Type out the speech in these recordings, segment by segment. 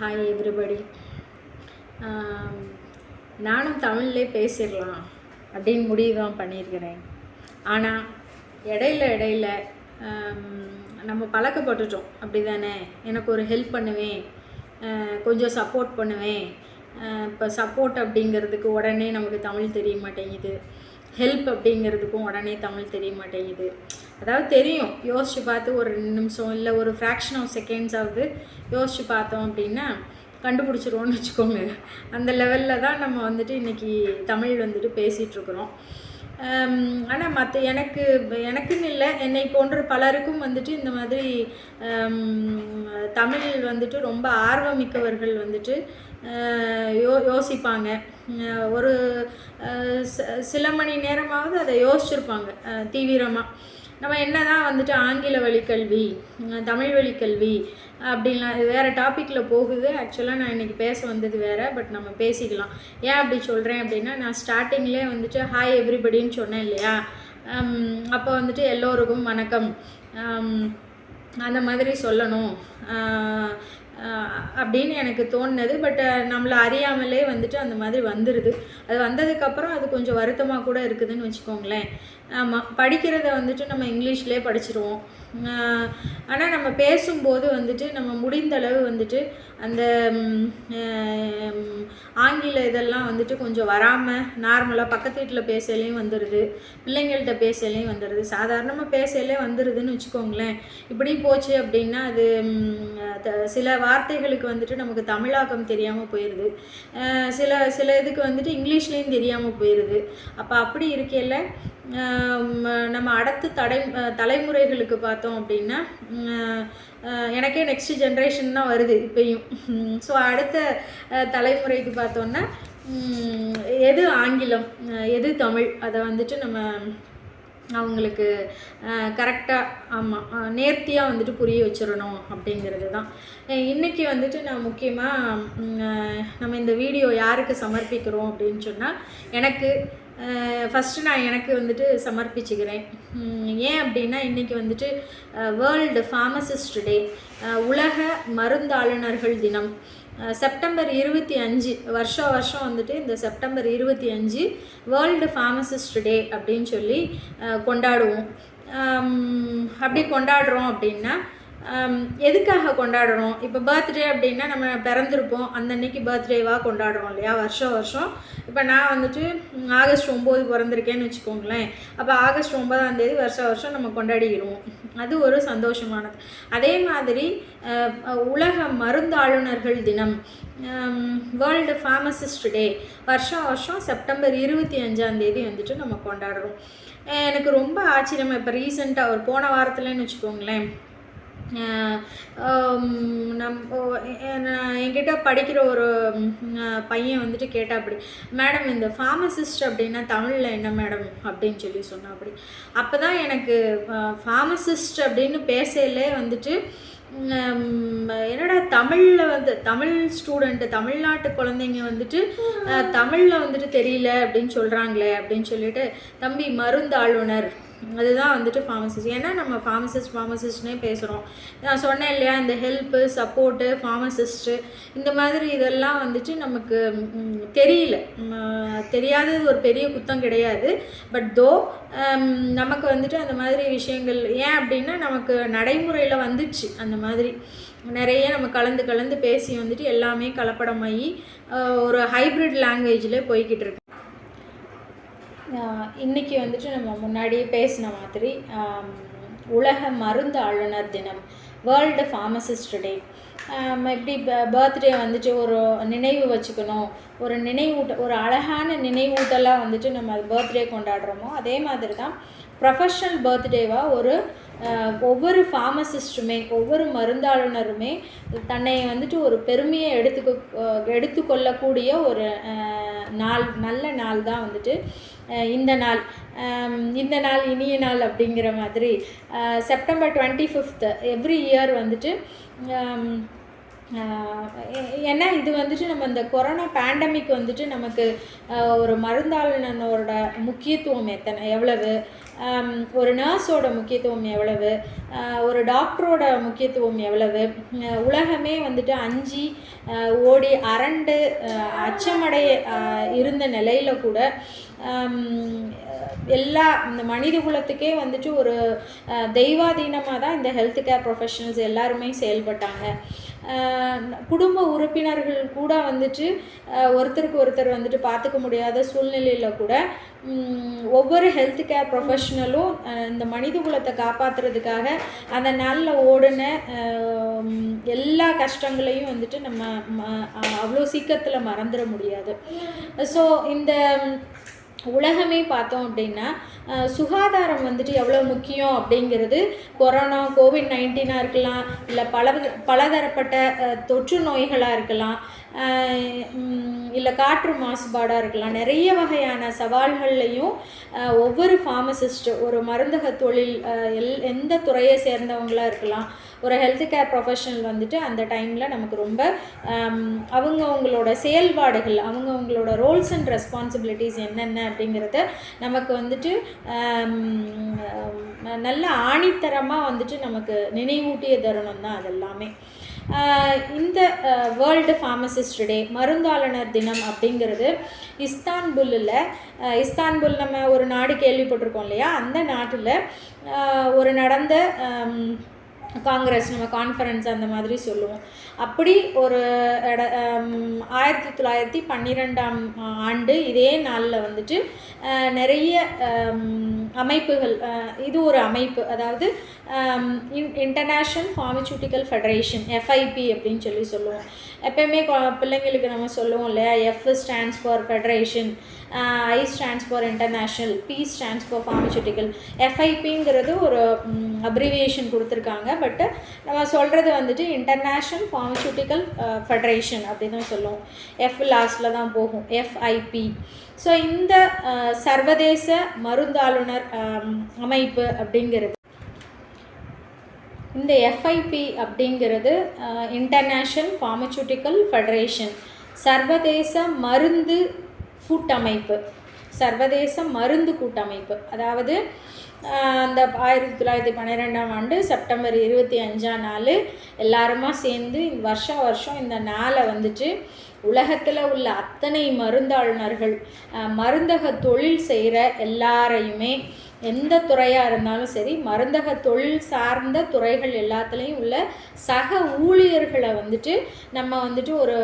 Hi everybody. நானும் தமிழ்லே பேசிடலாம் அப்படின்னு முடிவு தான் பண்ணியிருக்கிறேன். ஆனால் இடையில நம்ம பழக்கப்பட்டுட்டோம், அப்படி தானே? எனக்கு ஒரு ஹெல்ப் பண்ணுவேன், கொஞ்சம் சப்போர்ட் பண்ணுவேன். இப்போ சப்போர்ட் அப்படிங்கிறதுக்கு உடனே நமக்கு தமிழ் தெரிய மாட்டேங்குது, ஹெல்ப் அப்படிங்கிறதுக்கும் உடனே தமிழ் தெரிய மாட்டேங்குது. அதாவது தெரியும், யோசித்து பார்த்து ஒரு 2 நிமிஷம் இல்லை ஒரு ஃப்ராக்ஷன் ஆஃப் செகண்ட்ஸாவது யோசித்து பார்த்தோம் அப்படின்னா கண்டுபிடிச்சிருவோன்னு வச்சுக்கோங்க. அந்த லெவலில் தான் நம்ம வந்துட்டு இன்றைக்கி தமிழ் வந்துட்டு பேசிகிட்ருக்குறோம். ஆனால் எனக்குன்னு இல்லை, என்னை போன்ற பலருக்கும் வந்துட்டு இந்த மாதிரி தமிழ் வந்துட்டு ரொம்ப ஆர்வமிக்கவர்கள் வந்துட்டு யோசிப்பாங்க. ஒரு சில மணி நேரமாவது அதை யோசிச்சுருப்பாங்க தீவிரமாக. நம்ம என்ன தான் வந்துட்டு ஆங்கில வழிக்கல்வி, தமிழ் வழிக்கல்வி அப்படின்லாம் வேறு டாப்பிக்கில் போகுது. ஆக்சுவலாக நான் இன்றைக்கி பேச வந்தது வேறு, பட் நம்ம பேசிக்கலாம். ஏன் அப்படி சொல்கிறேன் அப்படின்னா, நான் ஸ்டார்டிங்லேயே வந்துட்டு ஹாய் எவ்ரிபடின்னு சொன்னேன் இல்லையா? அப்போ வந்துட்டு எல்லோருக்கும் வணக்கம் அந்த மாதிரி சொல்லணும் அப்படின்னு எனக்கு தோணுனது. பட் நம்மளை அறியாமலே வந்துட்டு அந்த மாதிரி வந்துடுது. அது வந்ததுக்கப்புறம் அது கொஞ்சம் வருத்தமாக கூட இருக்குதுன்னு வச்சுக்கோங்களேன். ஆமாம், படிக்கிறத வந்துட்டு நம்ம இங்கிலீஷ்லேயே படிச்சிருவோம். ஆனால் நம்ம பேசும்போது வந்துட்டு நம்ம முடிந்தளவு வந்துட்டு அந்த ஆங்கில இதெல்லாம் வந்துட்டு கொஞ்சம் வராமல் நார்மலாக பக்கத்து வீட்டில் பேசலையும் வந்துடுது, பிள்ளைங்கள்ட்ட பேசலையும் வந்துடுது, சாதாரணமாக பேசலே வந்துடுதுன்னு வச்சுக்கோங்களேன். இப்படி போச்சு அப்படின்னா அது சில வார்த்தைகளுக்கு வந்துட்டு நமக்கு தமிழாக்கம் தெரியாமல் போயிடுது, சில இதுக்கு வந்துட்டு இங்கிலீஷ்லேயும் தெரியாமல் போயிடுது. அப்போ அப்படி இருக்கையில் நம்ம அடுத்த தலைமுறைகளுக்கு பார்த்தோம் அப்படின்னா, எனக்கே நெக்ஸ்ட் ஜென்ரேஷன் தான் வருது இப்பயும். ஸோ அடுத்த தலைமுறைக்கு பார்த்தோன்னா எது ஆங்கிலம் எது தமிழ் அதை வந்துட்டு நம்ம அவங்களுக்கு கரெக்டாக நேர்த்தியாக வந்துட்டு புரிய வச்சிடணும் அப்படிங்கிறது தான். இன்றைக்கி வந்துட்டு நான் முக்கியமாக நம்ம இந்த வீடியோ யாருக்கு சமர்ப்பிக்கிறோம் அப்படின்னு சொன்னால், ஃபஸ்ட்டு நான் எனக்கு வந்துட்டு சமர்ப்பிச்சுக்கிறேன். ஏன் அப்படின்னா, இன்றைக்கி வந்துட்டு வேர்ல்டு ஃபார்மசிஸ்ட் டே, உலக மருந்தாளுநர்கள் தினம். செப்டம்பர் 25 வருஷம் வந்துட்டு இந்த செப்டம்பர் 25 வேர்ல்டு ஃபார்மசிஸ்ட் டே அப்படின்னு சொல்லி கொண்டாடுவோம். அப்படி கொண்டாடுறோம் அப்படின்னா எதுக்காக கொண்டாடுறோம்? இப்போ பர்த்டே அப்படின்னா நம்ம பிறந்திருப்போம், அன்னைக்கு பர்த்டேவாக கொண்டாடுறோம் இல்லையா வருஷம். இப்போ நான் வந்துட்டு ஆகஸ்ட் 9 பிறந்திருக்கேன்னு வச்சுக்கோங்களேன். அப்போ ஆகஸ்ட் 9ஆம் தேதி வருஷம் நம்ம கொண்டாடிடுவோம். அது ஒரு சந்தோஷமானது. அதே மாதிரி உலக மருந்தாளுநர்கள் தினம், வேர்ல்டு ஃபார்மசிஸ்ட் டே வருஷம் செப்டம்பர் 25ஆம் தேதி வந்துட்டு நம்ம கொண்டாடுறோம். எனக்கு ரொம்ப ஆச்சரியமாக, இப்போ ரீசெண்டாக ஒரு போன வாரத்துலன்னு வச்சுக்கோங்களேன், என்கிட்ட படிக்கிற ஒரு பையன் வந்துட்டு கேட்டா, அப்படி மேடம் இந்த ஃபார்மசிஸ்ட் அப்படின்னா தமிழில் என்ன மேடம் அப்படின்னு சொல்லி சொன்னா. அப்போ தான் எனக்கு ஃபார்மசிஸ்ட் அப்படின்னு பேசலே வந்துட்டு என்னடா தமிழில் தமிழ் ஸ்டூடெண்ட்டு, தமிழ்நாட்டு குழந்தைங்க வந்துட்டு தமிழில் வந்துட்டு தெரியல அப்படின்னு சொல்கிறாங்களே அப்படின்னு சொல்லிட்டு, தம்பி மருந்தாளுநர் அதுதான் வந்துட்டு ஃபார்மசிஸ்ட். ஏன்னா நம்ம ஃபார்மசிஸ்ட்னே பேசுகிறோம். நான் சொன்னேன் இல்லையா, இந்த ஹெல்ப்பு சப்போர்ட்டு ஃபார்மசிஸ்ட்டு இந்த மாதிரி இதெல்லாம் வந்துட்டு நமக்கு தெரியல. தெரியாதது ஒரு பெரிய குத்தம் கிடையாது. பட் நமக்கு வந்துட்டு அந்த மாதிரி விஷயங்கள் ஏன் அப்படின்னா, நமக்கு நடைமுறையில் வந்துச்சு அந்த மாதிரி நிறைய நம்ம கலந்து பேசி வந்துட்டு எல்லாமே கலப்படமாகி ஒரு ஹைப்ரிட் லாங்குவேஜில் போய்கிட்டு இருக்கு. இன்றைக்கி வந்துட்டு நம்ம முன்னாடியே பேசின மாதிரி உலக மருந்து ஆளுநர் தினம், வேர்ல்டு ஃபார்மசிஸ்ட் டே. எப்படி பர்த்டே வந்துட்டு ஒரு நினைவு வச்சுக்கணும், ஒரு அழகான நினைவூட்டலாக வந்துட்டு நம்ம பர்த்டே கொண்டாடுறோமோ, அதே மாதிரி தான் ப்ரொஃபஷ்னல் பர்த்டேவாக ஒவ்வொரு ஃபார்மசிஸ்ட்டுமே, ஒவ்வொரு மருந்தாளுநருமே தன்னை வந்துட்டு ஒரு பெருமையை எடுத்துக்கொள்ளக்கூடிய ஒரு நல்ல நாள் தான் வந்துட்டு இந்த நாள் இனிய நாள் அப்படிங்கிற மாதிரி. செப்டம்பர் 25 எவ்ரி இயர் வந்துட்டு ஏன்னா இது வந்துட்டு நம்ம இந்த கொரோனா பேண்டமிக் வந்துட்டு நமக்கு ஒரு மருந்தாளுநனோட முக்கியத்துவம் எவ்வளவு, ஒரு நர்ஸோட முக்கியத்துவம் எவ்வளவு, ஒரு டாக்டரோட முக்கியத்துவம் எவ்வளவு, உலகமே வந்துட்டு அஞ்சி ஓடி அரண்டு அச்சமடைய இருந்த நிலையில் கூட எல்லா இந்த மனித குலத்துக்கே வந்துட்டு ஒரு தெய்வாதீனமாக தான் இந்த ஹெல்த் கேர் ப்ரொஃபஷனல்ஸ் எல்லாருமே செயல்பட்டாங்க. குடும்ப உறுப்பினர்கள் கூட வந்துட்டு ஒருத்தருக்கு ஒருத்தர் வந்துட்டு பார்த்துக்க முடியாத சூழ்நிலையில் கூட ஒவ்வொரு ஹெல்த் கேர் ப்ரொஃபஷ்னலும் இந்த மனித குலத்தை காப்பாற்றுறதுக்காக அந்த நாளில் ஓடின எல்லா கஷ்டங்களையும் வந்துட்டு நம்ம அவ்வளோ சீக்கிரத்தில் மறந்துட முடியாது. ஸோ இந்த உலகமே பார்த்தோம் அப்படின்னா சுகாதாரம் வந்துட்டு எவ்வளோ முக்கியம் அப்படிங்கிறது கொரோனா கோவிட்-19 இருக்கலாம், இல்லை பலதரப்பட்ட தொற்று நோய்களாக இருக்கலாம், இல்லை காற்று மாசுபாடாக இருக்கலாம். நிறைய வகையான சவால்கள்லையும் ஒவ்வொரு ஃபார்மசிஸ்ட்டு ஒரு மருந்தக தொழில் எந்த துறையை சேர்ந்தவங்களாக இருக்கலாம், ஒரு ஹெல்த் கேர் ப்ரொஃபஷனல் வந்துட்டு அந்த டைமில் நமக்கு ரொம்ப அவங்களோட செயல்பாடுகள், அவங்களோட ரோல்ஸ் அண்ட் ரெஸ்பான்சிபிலிட்டிஸ் என்னென்ன அப்படிங்கிறத நமக்கு வந்துட்டு நல்ல ஆணித்தரமாக வந்துட்டு நமக்கு நினைவூட்டிய தருணம் தான் அதெல்லாமே. இந்த வேர்ல்டு ஃபார்மசிஸ்ட் டே, மருந்தாளுநர் தினம் அப்படிங்கிறது இஸ்தான்புல் நம்ம ஒரு நாடு கேள்விப்பட்டிருக்கோம் இல்லையா, அந்த நாட்டில் ஒரு நடந்த காங்கிரஸ், நம்ம கான்ஃபரன்ஸ் அந்த மாதிரி சொல்லுவோம். அப்படி ஒரு 1912 இதே நாளில் வந்துட்டு நிறைய அமைப்புகள், இது ஒரு அமைப்பு, அதாவது இன்டர்நேஷ்னல் ஃபார்மசூட்டிக்கல் ஃபெடரேஷன், எஃப்ஐபி அப்படின்னு சொல்லுவோம். எப்போயுமே பிள்ளைங்களுக்கு நம்ம சொல்லுவோம் இல்லையா, F stands for federation, I stands for international, P stands for pharmaceutical. எஃப்ஐபிங்கிறது ஒரு அப்ரிவியேஷன் கொடுத்துருக்காங்க, பட்டு நம்ம சொல்கிறது வந்துட்டு இன்டர்நேஷ்னல் ஃபார்மசூட்டிக்கல் ஃபெடரேஷன் அப்படின்னு தான் சொல்லுவோம். எஃப் லாஸ்ட்டில் தான் போகும், எஃப்ஐபி. ஸோ இந்த சர்வதேச மருந்தாளுநர் அமைப்பு அப்படிங்கிறது, இந்த எஃப்ஐபி அப்படிங்கிறது இன்டர்நேஷ்னல் ஃபார்மசூட்டிக்கல் ஃபெடரேஷன், சர்வதேச மருந்து கூட்டமைப்பு, சர்வதேச மருந்து கூட்டமைப்பு. அதாவது அந்த 1912 செப்டம்பர் 25 எல்லாருமா சேர்ந்து வருஷம் இந்த நாளை வந்துட்டு உலகத்தில் உள்ள அத்தனை மருந்தாளுநர்கள், மருந்தக தொழில் செய்கிற எல்லாரையுமே, எந்த துறையாக இருந்தாலும் சரி, மருந்தக தொழில் சார்ந்த துறைகள் எல்லாத்துலேயும் உள்ள சக ஊழியர்களை வந்துட்டு நம்ம வந்துட்டு ஒரு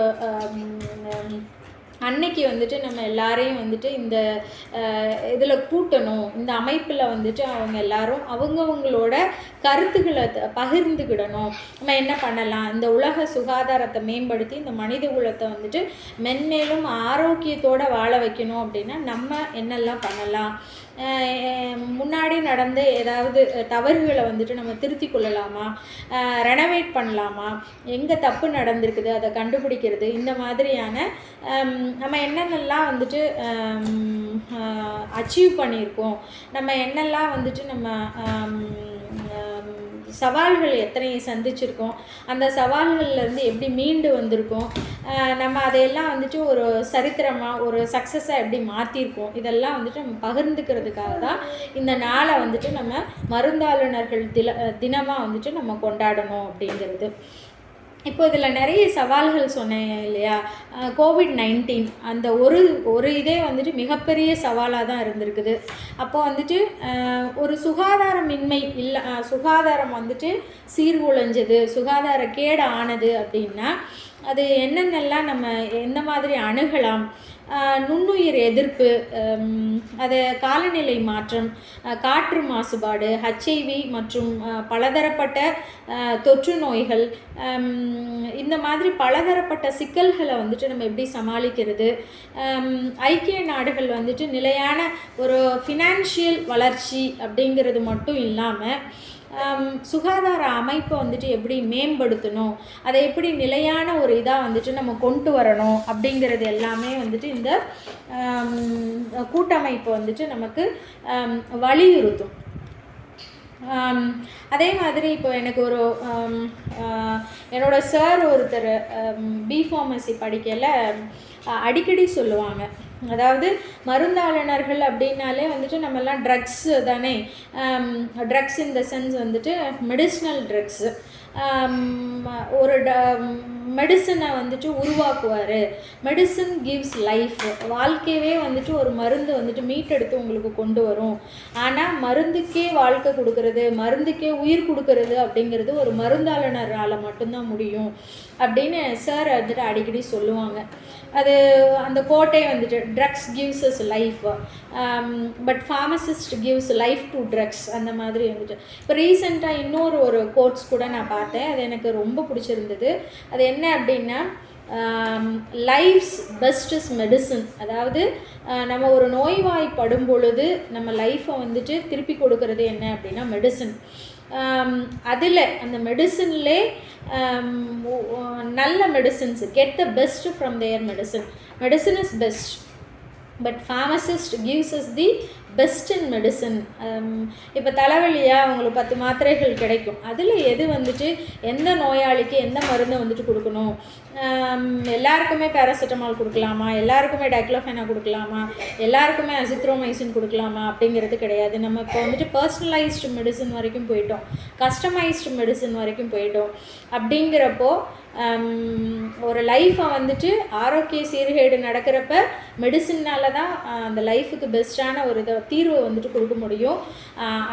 அன்னைக்கு வந்துட்டு நம்ம எல்லாரையும் வந்துட்டு இந்த இதில் கூட்டணும். இந்த அமைப்பில் வந்துட்டு அவங்க எல்லாரும் அவங்கவுங்களோட கருத்துக்களை பகிர்ந்துக்கிடணும். நம்ம என்ன பண்ணலாம், இந்த உலக சுகாதாரத்தை மேம்படுத்தி இந்த மனித குலத்தை வந்துட்டு மென்மேலும் ஆரோக்கியத்தோடு வாழ வைக்கணும் அப்படின்னா நம்ம என்னெல்லாம் பண்ணலாம், முன்னாடி நடந்த ஏதாவது தவறுகளை வந்துட்டு நம்ம திருத்தி கொள்ளலாமா, ரெனோவேட் பண்ணலாமா, எங்கே தப்பு நடந்திருக்குது அதை கண்டுபிடிக்கிறது, இந்த மாதிரியான நம்ம என்னென்னலாம் வந்துட்டு அச்சீவ் பண்ணியிருக்கோம், நம்ம என்னெல்லாம் வந்துட்டு நம்ம சவால்கள் எத்தனை சந்திச்சிருக்கோம், அந்த சவால்கள்லேருந்து எப்படி மீண்டு வந்திருக்கோம், நம்ம அதையெல்லாம் வந்துட்டு ஒரு சரித்திரமாக ஒரு சக்ஸஸாக எப்படி மாற்றிருக்கோம், இதெல்லாம் வந்துட்டு நம்ம பகிர்ந்துக்கிறதுக்காக தான் இந்த நாளை வந்துட்டு நம்ம மருந்தாளுநர்கள் தினமாக வந்துட்டு நம்ம கொண்டாடணும் அப்படிங்கிறது. இப்போ இதில் நிறைய சவால்கள் சொன்னேன் இல்லையா, கோவிட்-19 அந்த ஒரு இதே வந்துட்டு மிகப்பெரிய சவாலாக தான் இருந்திருக்குது. அப்போ வந்துட்டு ஒரு சுகாதாரமின்மை இல்லை, சுகாதாரம் வந்துட்டு சீர்குலைஞ்சது, சுகாதார கேடு ஆனது அப்படின்னா அது என்னென்னலாம் நம்ம எந்த மாதிரி அணுகலாம், நுண்ணுயிர் எதிர்ப்பு, அது காலநிலை மாற்றம், காற்று மாசுபாடு, HIV மற்றும் பலதரப்பட்ட தொற்று நோய்கள், இந்த மாதிரி பலதரப்பட்ட சிக்கல்களை வந்துட்டு நம்ம எப்படி சமாளிக்கிறது, ஐக்கிய நாடுகள் வந்துட்டு நிலையான ஒரு ஃபினான்ஷியல் வளர்ச்சி அப்படிங்கிறது மட்டும் இல்லாமல் சுகாதார அமைப்பை வந்துட்டு எப்படி மேம்படுத்தணும், அதை எப்படி நிலையான ஒரு இதாக வந்துட்டு நம்ம கொண்டு வரணும் அப்படிங்கிறது எல்லாமே வந்துட்டு இந்த கூட்டமைப்பு வந்துட்டு நமக்கு வலியுறுத்தும். அதே மாதிரி இப்போ எனக்கு ஒரு என்னோடய சார் ஒருத்தர் பிஃபார்மசி படிக்கையில் அடிக்கடி சொல்லுவாங்க, அதாவது மருந்தாளுநர்கள் அப்படின்னாலே வந்துட்டு நம்மெல்லாம் ட்ரக்ஸு தானே, ட்ரக்ஸ் இன் த சென்ஸ் வந்துட்டு மெடிசினல் ட்ரக்ஸு. ஒரு மெடிசனை வந்துட்டு உருவாக்குவார். Medicine gives life. வாழ்க்கையவே வந்துட்டு ஒரு மருந்து வந்துட்டு மீட்டெடுத்து உங்களுக்கு கொண்டு வரும். ஆனால் மருந்துக்கே வாழ்க்கை கொடுக்கறது, மருந்துக்கே உயிர் கொடுக்கறது அப்படிங்கிறது ஒரு மருந்தாளுநரால் மட்டும்தான் முடியும் அப்படின்னு சார் வந்துட்டு அடிக்கடி சொல்லுவாங்க. அது அந்த கோட்டை வந்துட்டு drugs gives us life, but pharmacist gives life to drugs அந்த மாதிரி வந்துட்டு. இப்போ ரீசெண்டாக இன்னொரு கோட்ஸ் கூட நான் பார்த்தேன், அது எனக்கு ரொம்ப பிடிச்சிருந்தது. அது என்ன அப்படின்னா, லைஃப்ஸ் பெஸ்ட் இஸ் மெடிசன். அதாவது நம்ம ஒரு நோய்வாய்ப்படும் பொழுது நம்ம லைஃப்பை வந்துட்டு திருப்பி கொடுக்கறது என்ன அப்படின்னா மெடிசன். அதில் அந்த மெடிசன்லே நல்ல medicines, get the best from their medicine. Medicine is best, but pharmacist gives us the best in medicine. இப்போ தலைவலியாக உங்களுக்கு 10 மாத்திரைகள் கிடைக்கும். அதில் எது வந்துட்டு எந்த நோயாளிக்கு எந்த மருந்தை வந்துட்டு கொடுக்கணும், எல்லாருக்குமே பேராசிட்டமால் கொடுக்கலாமா, எல்லாருக்குமே டைக்ளோஃபெனா கொடுக்கலாமா, எல்லாருக்குமே அசித்ரோமைசின் கொடுக்கலாமா அப்படிங்கிறது கிடையாது. நம்ம இப்போ வந்துட்டு பர்சனலைஸ்டு மெடிசன் வரைக்கும் போயிட்டோம், கஸ்டமைஸ்டு மெடிசன் வரைக்கும் போயிட்டோம். அப்படிங்கிறப்போ ஒரு லைஃப்பை வந்துட்டு ஆரோக்கிய சீர்கேடு நடக்கிறப்ப மெடிசின்னால தான் அந்த லைஃபுக்கு பெஸ்ட்டான ஒரு தீர்வை வந்துட்டு கொடுக்க முடியும்.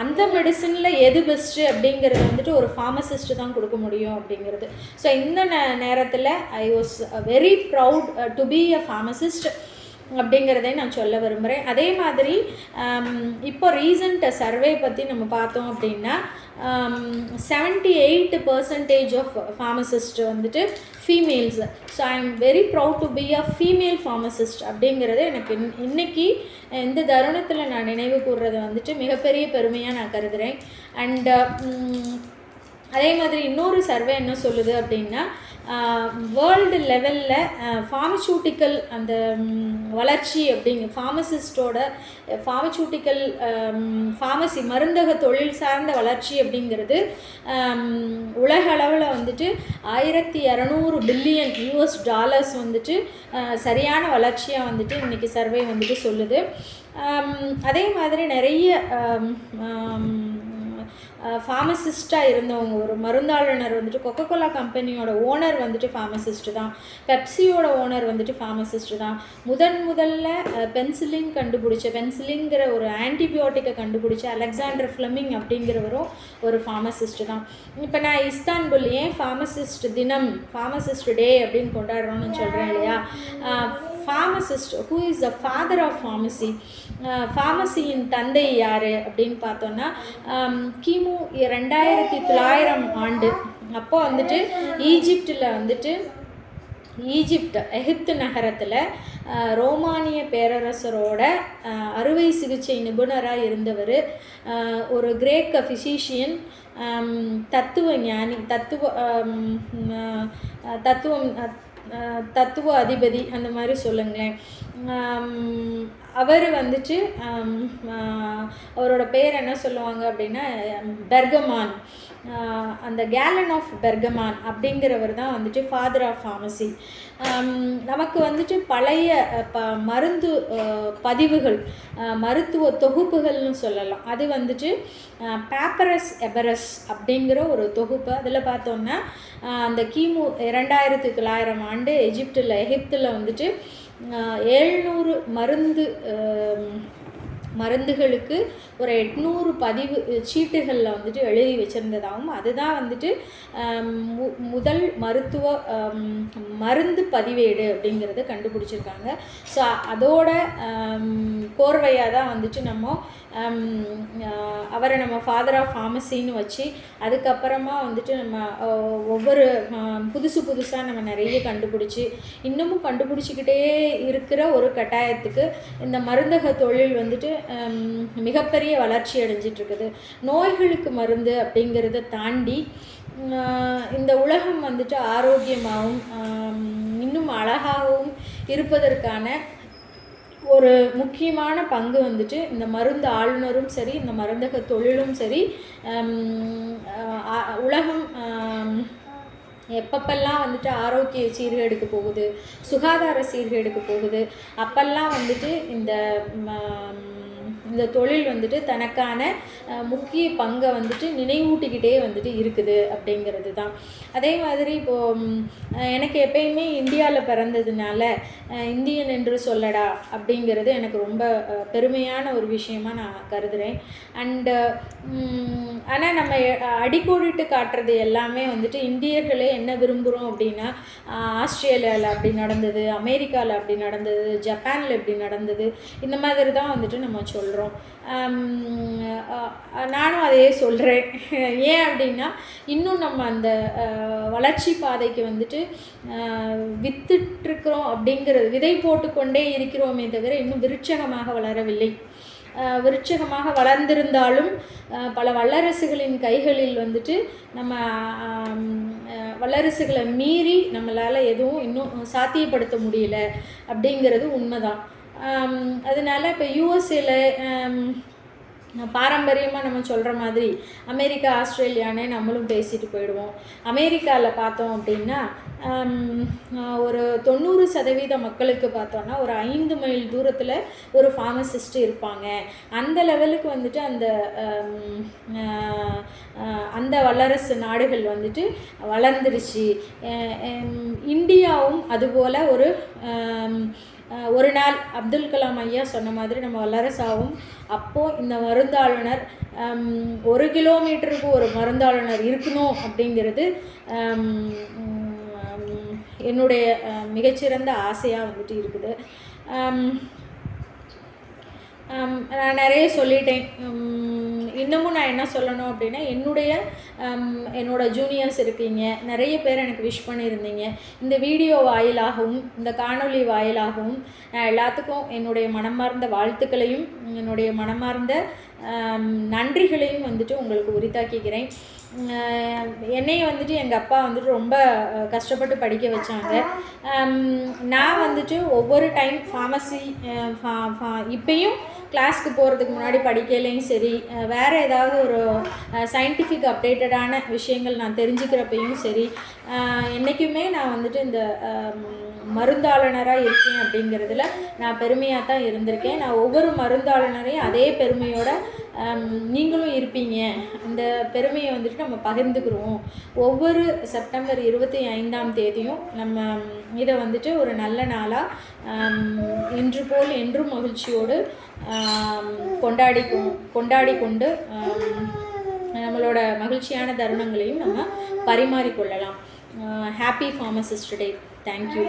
அந்த மெடிசனில் எது பெஸ்ட்டு அப்படிங்கிறது வந்துட்டு ஒரு ஃபார்மசிஸ்ட்டு தான் கொடுக்க முடியும் அப்படிங்கிறது. ஸோ இந்த நேரத்தில் I was very proud to be a pharmacist அப்படிங்கிறதே நான் சொல்ல விரும்புகிறேன். அதே மாதிரி இப்போ ரீசண்ட் சர்வே பற்றி நம்ம பார்த்தோம் அப்படின்னா 78% ஆஃப் ஃபார்மசிஸ்ட் வந்துட்டு females. So I am very proud to be a female pharmacist அப்படிங்கிறது எனக்கு இன்றைக்கி இந்த தருணத்தில் நான் நினைவு கூறுறதை வந்துட்டு மிகப்பெரிய பெருமையாக நான் கருதுகிறேன். அண்ட் அதே மாதிரி இன்னொரு சர்வே என்ன சொல்லுது அப்படின்னா, வேர்ல்டு லெவலில் ஃபார்மசூட்டிக்கல் அந்த வளர்ச்சி ஃபார்மசிஸ்டோட ஃபார்மசூட்டிக்கல் ஃபார்மசி மருந்தக தொழில் சார்ந்த வளர்ச்சி அப்படிங்கிறது உலக அளவில் வந்துட்டு $1200 பில்லியன் வந்துட்டு சரியான வளர்ச்சியாக வந்துட்டு இன்றைக்கி சர்வே வந்துட்டு சொல்லுது. அதே மாதிரி நிறைய ஃபார்மசிஸ்ட்டாக இருந்தவங்க, ஒரு மருந்தாளுநர் வந்துட்டு கொக்கோகோலா கம்பெனியோட ஓனர் வந்துட்டு ஃபார்மசிஸ்ட்டு தான், பெப்சியோட ஓனர் வந்துட்டு ஃபார்மசிஸ்ட்டு தான், முதல்ல பென்சிலிங்கிற ஒரு ஆன்டிபயோட்டிக்கை கண்டுபிடிச்ச அலெக்சாண்டர் ஃப்ளெமிங் அப்படிங்கிறவரும் ஒரு ஃபார்மசிஸ்ட்டு தான். இப்போ நான் இஸ்தான்புல் ஏன் ஃபார்மசிஸ்ட் தினம், ஃபார்மசிஸ்ட் டே அப்படின்னு கொண்டாடுறோன்னு சொல்கிறேன் இல்லையா, pharmacist who is the father of pharmacy, ஃபார்மசியின் தந்தை யார் அப்படின்னு பார்த்தோன்னா கிமு 2900 ஆண்டு அப்போ வந்துட்டு எகிப்து நகரத்தில் ரோமானிய பேரரசரோட அறுவை சிகிச்சை நிபுணராக இருந்தவர், ஒரு கிரேக்க ஃபிசிஷியன், தத்துவ ஞானி, தத்துவ அதிபதி அந்த மாதிரி சொல்லுங்களேன். அவர் வந்துட்டு அவரோட பேர் என்ன சொல்லுவாங்க அப்படின்னா பெர்கமான், அந்த கேலன் ஆஃப் பெர்கமான் அப்படிங்கிறவர் தான் வந்துட்டு ஃபாதர் ஆஃப் ஃபார்மசி. நமக்கு வந்துட்டு பழைய மருந்து பதிவுகள், மருத்துவ தொகுப்புகள்னு சொல்லலாம். அது வந்துட்டு பேப்பரஸ் எபரஸ் அப்படிங்கிற ஒரு தொகுப்பு. அதில் பார்த்தோம்னா அந்த கிமு 2900 ஆண்டு எகிப்தில் வந்துட்டு 700 மருந்துகளுக்கு ஒரு 800 பதிவு சீட்டுகளில் வந்துட்டு எழுதி வச்சுருந்ததாகவும், அதுதான் வந்துட்டு முதல் மருந்து பதிவேடு அப்படிங்கிறத கண்டுபிடிச்சிருக்காங்க. ஸோ அதோட கோர்வையாக தான் வந்துட்டு நம்ம அவரை நம்ம ஃபாதர் ஆஃப் ஃபார்மசின்னு வச்சு, அதுக்கப்புறமா வந்துட்டு நம்ம ஒவ்வொரு புதுசாக நம்ம நிறைய கண்டுபிடிச்சி இன்னமும் கண்டுபிடிச்சிக்கிட்டே இருக்கிற ஒரு கட்டாயத்துக்கு இந்த மருந்தக தொழில் வந்துட்டு மிகப்பெரிய வளர்ச்சி அடைஞ்சிட்ருக்குது. நோய்களுக்கு மருந்து அப்படிங்கிறத தாண்டி இந்த உலகம் வந்துட்டு ஆரோக்கியமாகவும் இன்னும் அழகாகவும் இருப்பதற்கான ஒரு முக்கியமான பங்கு வந்துட்டு இந்த மருந்து ஆளுநரும் சரி, இந்த மருந்தக தொழிலும் சரி, உலகம் எப்பப்பெல்லாம் வந்துட்டு ஆரோக்கிய சீர்கேடுக்கு போகுது, சுகாதார சீர்கேடுக்கு போகுது, அப்பெல்லாம் வந்துட்டு இந்த தொழில் வந்துட்டு தனக்கான முக்கிய பங்கை வந்துட்டு நினைவூட்டிக்கிட்டே வந்துட்டு இருக்குது அப்படிங்கிறது தான். அதே மாதிரி இப்போது எனக்கு எப்பயுமே இந்தியாவில் பிறந்ததுனால இந்தியன் என்று சொல்லடா அப்படிங்கிறது எனக்கு ரொம்ப பெருமையான ஒரு விஷயமாக நான் கருதுகிறேன். அண்டு ஆனால் நம்ம அடிக்கோடிட்டு காட்டுறது எல்லாமே வந்துட்டு இந்தியர்களே என்ன விரும்புகிறோம் அப்படின்னா, ஆஸ்திரேலியாவில் அப்படி நடந்தது, அமெரிக்காவில் அப்படி நடந்தது, ஜப்பானில் இப்படி நடந்தது, இந்த மாதிரி தான் வந்துட்டு நம்ம சொல்கிறோம். நானும் அதையே சொல்கிறேன். ஏன் அப்படின்னா, இன்னும் நம்ம அந்த வளர்ச்சி பாதைக்கு வந்துட்டு வித்துட்ருக்கிறோம் அப்படிங்கிறது, விதை போட்டுக்கொண்டே இருக்கிறோமே தவிர இன்னும் விருட்சகமாக வளரவில்லை. விருட்சகமாக வளர்ந்திருந்தாலும் பல வல்லரசுகளின் கைகளில் வந்துட்டு நம்ம வல்லரசுகளை மீறி நம்மளால் எதுவும் இன்னும் சாத்தியப்படுத்த முடியல அப்படிங்கிறது உண்மைதான். அதனால் இப்போ யூஎஸ்ஏல பாரம்பரியமாக நம்ம சொல்கிற மாதிரி அமெரிக்கா, ஆஸ்திரேலியானே நம்மளும் பேசிட்டு போயிடுவோம். அமெரிக்காவில் பார்த்தோம் அப்படின்னா ஒரு 90% மக்களுக்கு பார்த்தோன்னா ஒரு 5 மைல் தூரத்தில் ஒரு ஃபார்மசிஸ்ட் இருப்பாங்க. அந்த லெவலுக்கு வந்துட்டு அந்த வல்லரசு நாடுகள் வந்துட்டு வளர்ந்துருச்சு. இந்தியாவும் அதுபோல் ஒரு நாள் அப்துல் கலாம் ஐயா சொன்ன மாதிரி நம்ம வல்லரசாகவும் அப்போது இந்த மருந்தாளுநர் 1 கிலோமீட்டருக்கு ஒரு மருந்தாளுநர் இருக்கணும் அப்படிங்கிறது என்னுடைய மிகச்சிறந்த ஆசையாக வந்துட்டு இருக்குது. நான் நிறைய சொல்லிட்டேன். இன்னமும் நான் என்ன சொல்லணும் அப்படின்னா, என்னோட ஜூனியர்ஸ் இருக்கீங்க, நிறைய பேர் எனக்கு விஷ் பண்ணியிருந்தீங்க. இந்த வீடியோ வாயிலாகவும் இந்த காணொளி வாயிலாகவும் நான் எல்லாத்துக்கும் என்னுடைய மனமார்ந்த வாழ்த்துக்களையும் என்னுடைய மனமார்ந்த நன்றிகளையும் வந்துட்டு உங்களுக்கு உரித்தாக்கிக்கிறேன். என்னையை வந்துட்டு எங்கள் அப்பா வந்துட்டு ரொம்ப கஷ்டப்பட்டு படிக்க வச்சாங்க. நான் வந்துட்டு ஒவ்வொரு டைம் ஃபார்மசி இப்போயும் கிளாஸ்க்கு போகிறதுக்கு முன்னாடி படிக்கலையும் சரி, வேறு ஏதாவது ஒரு சயின்டிஃபிக் அப்டேட்டடான விஷயங்கள் நான் தெரிஞ்சுக்கிறப்பையும் சரி, என்றைக்குமே நான் வந்துட்டு இந்த மருந்தாளுநராக இருக்கேன் அப்படிங்கிறதுல நான் பெருமையாக தான் இருந்திருக்கேன். நான் ஒவ்வொரு மருந்தாளுநரையும் அதே பெருமையோட நீங்களும் இருப்பீங்க, அந்த பெருமையை வந்துட்டு நம்ம பகிர்ந்துக்கிறோம். ஒவ்வொரு செப்டம்பர் 25ஆம் தேதியும் நம்ம இதை வந்துட்டு ஒரு நல்ல நாளாக இன்று போல் என்றும் மகிழ்ச்சியோடு கொண்டாடி கொண்டு நம்மளோட மகிழ்ச்சியான தருணங்களையும் நம்ம பரிமாறிக்கொள்ளலாம். ஹாப்பி ஃபார்மசிஸ்ட் டே. தேங்க்யூ.